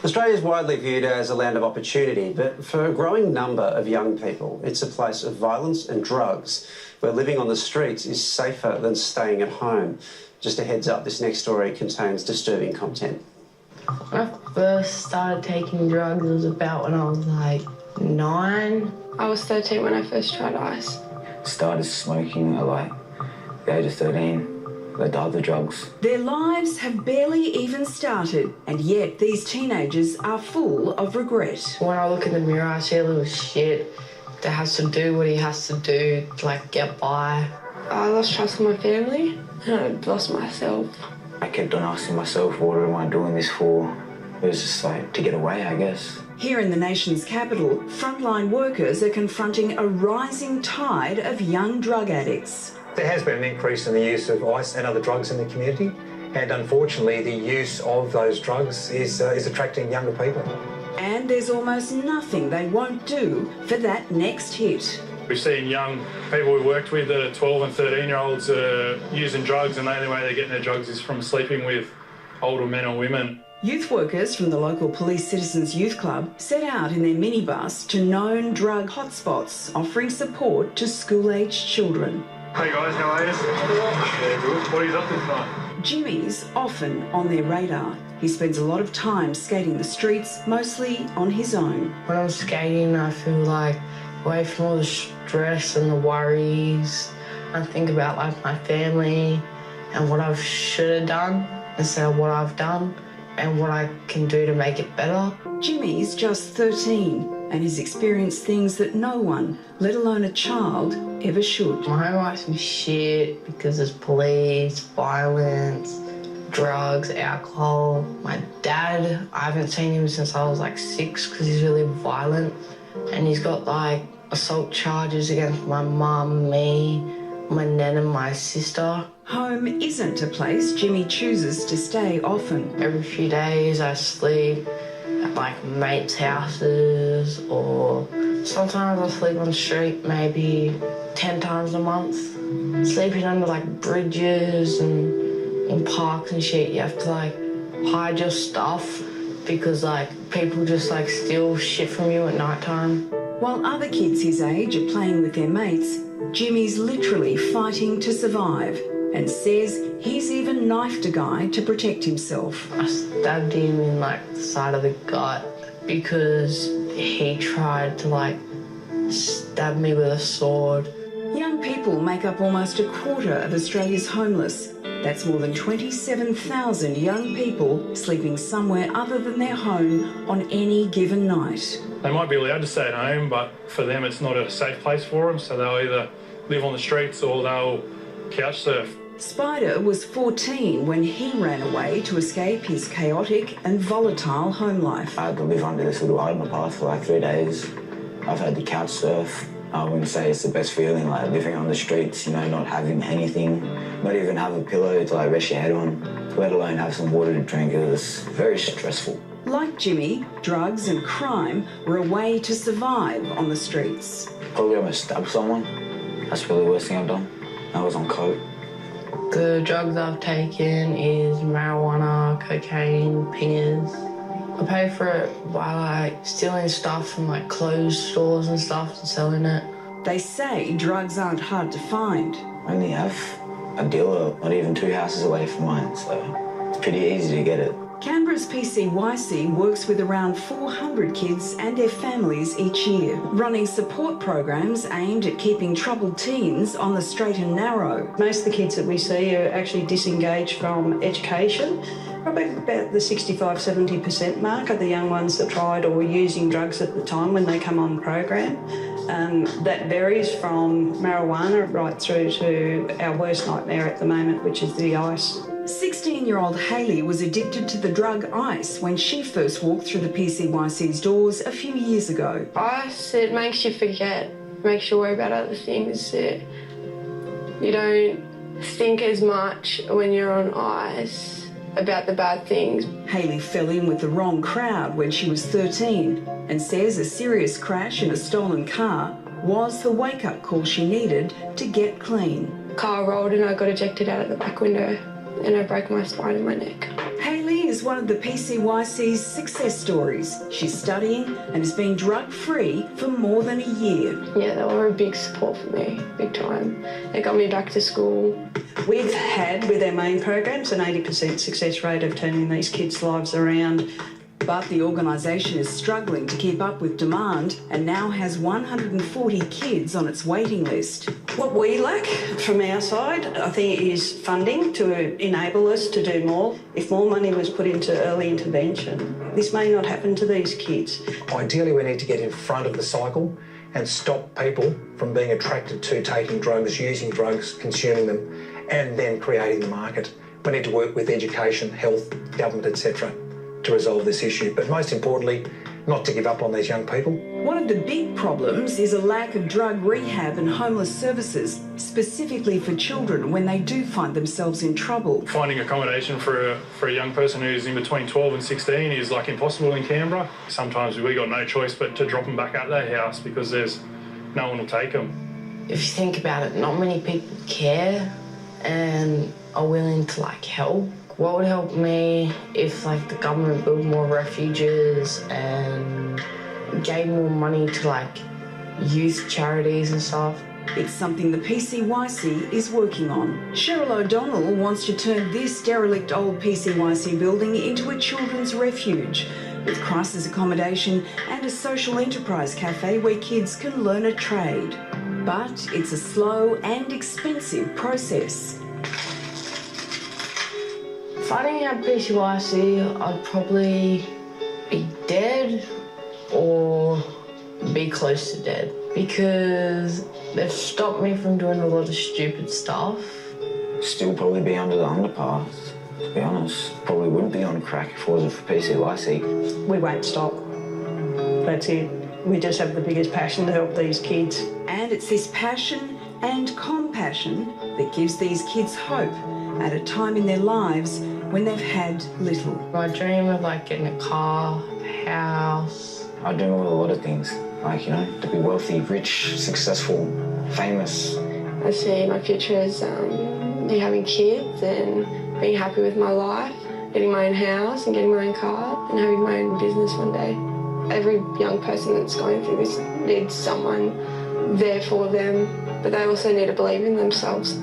Australia is widely viewed as a land of opportunity, but for a growing number of young people, it's a place of violence and drugs, where living on the streets is safer than staying at home. Just a heads up, this next story contains disturbing content. When I first started taking drugs, it was about when I was like 9. I was 13 when I first tried ice. Started smoking at like the age of 13. They died of drugs. Their lives have barely even started, and yet these teenagers are full of regret. When I look in the mirror, I see a little shit that has to do what he has to do to like get by. I lost trust in my family and I lost myself. I kept on asking myself, what am I doing this for? It was just like to get away, I guess. Here in the nation's capital, frontline workers are confronting a rising tide of young drug addicts. There has been an increase in the use of ice and other drugs in the community, and unfortunately the use of those drugs is attracting younger people. And there's almost nothing they won't do for that next hit. We've seen young people we worked with, 12 and 13-year-olds using drugs, and the only way they're getting their drugs is from sleeping with older men or women. Youth workers from the local Police Citizens Youth Club set out in their minibus to known drug hotspots, offering support to school-aged children. Hey guys, how are you? Yeah, good. What are you up to tonight? Jimmy's often on their radar. He spends a lot of time skating the streets, mostly on his own. When I'm skating, I feel like away from all the stress and the worries. I think about like my family and what I should have done instead of what I've done and what I can do to make it better. Jimmy's just 13 and has experienced things that no one, let alone a child, ever should. My home life's some shit because there's police, violence, drugs, alcohol. My dad, I haven't seen him since I was like 6 because he's really violent, and he's got like assault charges against my mum, me, my nan and my sister. Home isn't a place Jimmy chooses to stay often. Every few days I sleep at like mates' houses, or sometimes I sleep on the street maybe 10 times a month. Sleeping under like bridges and in parks and shit, you have to like hide your stuff because like people just like steal shit from you at night time. While other kids his age are playing with their mates, Jimmy's literally fighting to survive and says he's even knifed a guy to protect himself. I stabbed him in like the side of the gut because he tried to like stab me with a sword. Young people make up almost a quarter of Australia's homeless. That's more than 27,000 young people sleeping somewhere other than their home on any given night. They might be allowed to stay at home, but for them it's not a safe place for them, so they'll either live on the streets or they'll couch surf. Spider was 14 when he ran away to escape his chaotic and volatile home life. I had to live under this little overpass for like 3 days. I've had to couch surf. I wouldn't say it's the best feeling, like living on the streets, you know, not having anything, not even have a pillow to like rest your head on, let alone have some water to drink. It was very stressful. Like Jimmy, drugs and crime were a way to survive on the streets. Probably almost stabbed someone. That's probably the worst thing I've done. I was on coke. The drugs I've taken is marijuana, cocaine, pingers. I pay for it by like stealing stuff from like clothes stores and stuff and selling it. They say drugs aren't hard to find. I only have a dealer not even 2 houses away from mine, so it's pretty easy to get it. Canberra's PCYC works with around 400 kids and their families each year, running support programs aimed at keeping troubled teens on the straight and narrow. Most of the kids that we see are actually disengaged from education. Probably about the 65–70% mark are the young ones that tried or were using drugs at the time when they come on the program. That varies from marijuana right through to our worst nightmare at the moment, which is the ice. 16-year-old Hayley was addicted to the drug ice when she first walked through the PCYC's doors a few years ago. Ice, it makes you forget, makes you worry about other things. You don't think as much when you're on ice about the bad things. Hayley fell in with the wrong crowd when she was 13 and says a serious crash in a stolen car was the wake-up call she needed to get clean. Car rolled and I got ejected out of the back window and I broke my spine and my neck. Hayley is one of the PCYC's success stories. She's studying and has been drug-free for more than a year. Yeah, they were a big support for me, big time. They got me back to school. We've had, with our main programs, an 80% success rate of turning these kids' lives around. But the organisation is struggling to keep up with demand and now has 140 kids on its waiting list. What we lack from our side, I think, is funding to enable us to do more. If more money was put into early intervention, this may not happen to these kids. Ideally, we need to get in front of the cycle and stop people from being attracted to taking drugs, using drugs, consuming them, and then creating the market. We need to work with education, health, government, etc. to resolve this issue, but most importantly, not to give up on these young people. One of the big problems is a lack of drug rehab and homeless services, specifically for children when they do find themselves in trouble. Finding accommodation for a young person who's in between 12 and 16 is like impossible in Canberra. Sometimes we got no choice but to drop them back at their house because there's no one will take them. If you think about it, not many people care and are willing to help. What would help me if the government built more refuges and gave more money to youth charities and stuff? It's something the PCYC is working on. Cheryl O'Donnell wants to turn this derelict old PCYC building into a children's refuge with crisis accommodation and a social enterprise cafe where kids can learn a trade. But it's a slow and expensive process. If I didn't have PCYC, I'd probably be dead or be close to dead because they've stopped me from doing a lot of stupid stuff. Still probably be under the underpass, to be honest. Probably wouldn't be on crack if it wasn't for PCYC. We won't stop. That's it. We just have the biggest passion to help these kids. And it's this passion and compassion that gives these kids hope at a time in their lives when they've had little. I dream of getting a car, a house. I dream of a lot of things, to be wealthy, rich, successful, famous. I see my future as me having kids and being happy with my life, getting my own house and getting my own car and having my own business one day. Every young person that's going through this needs someone there for them, but they also need to believe in themselves.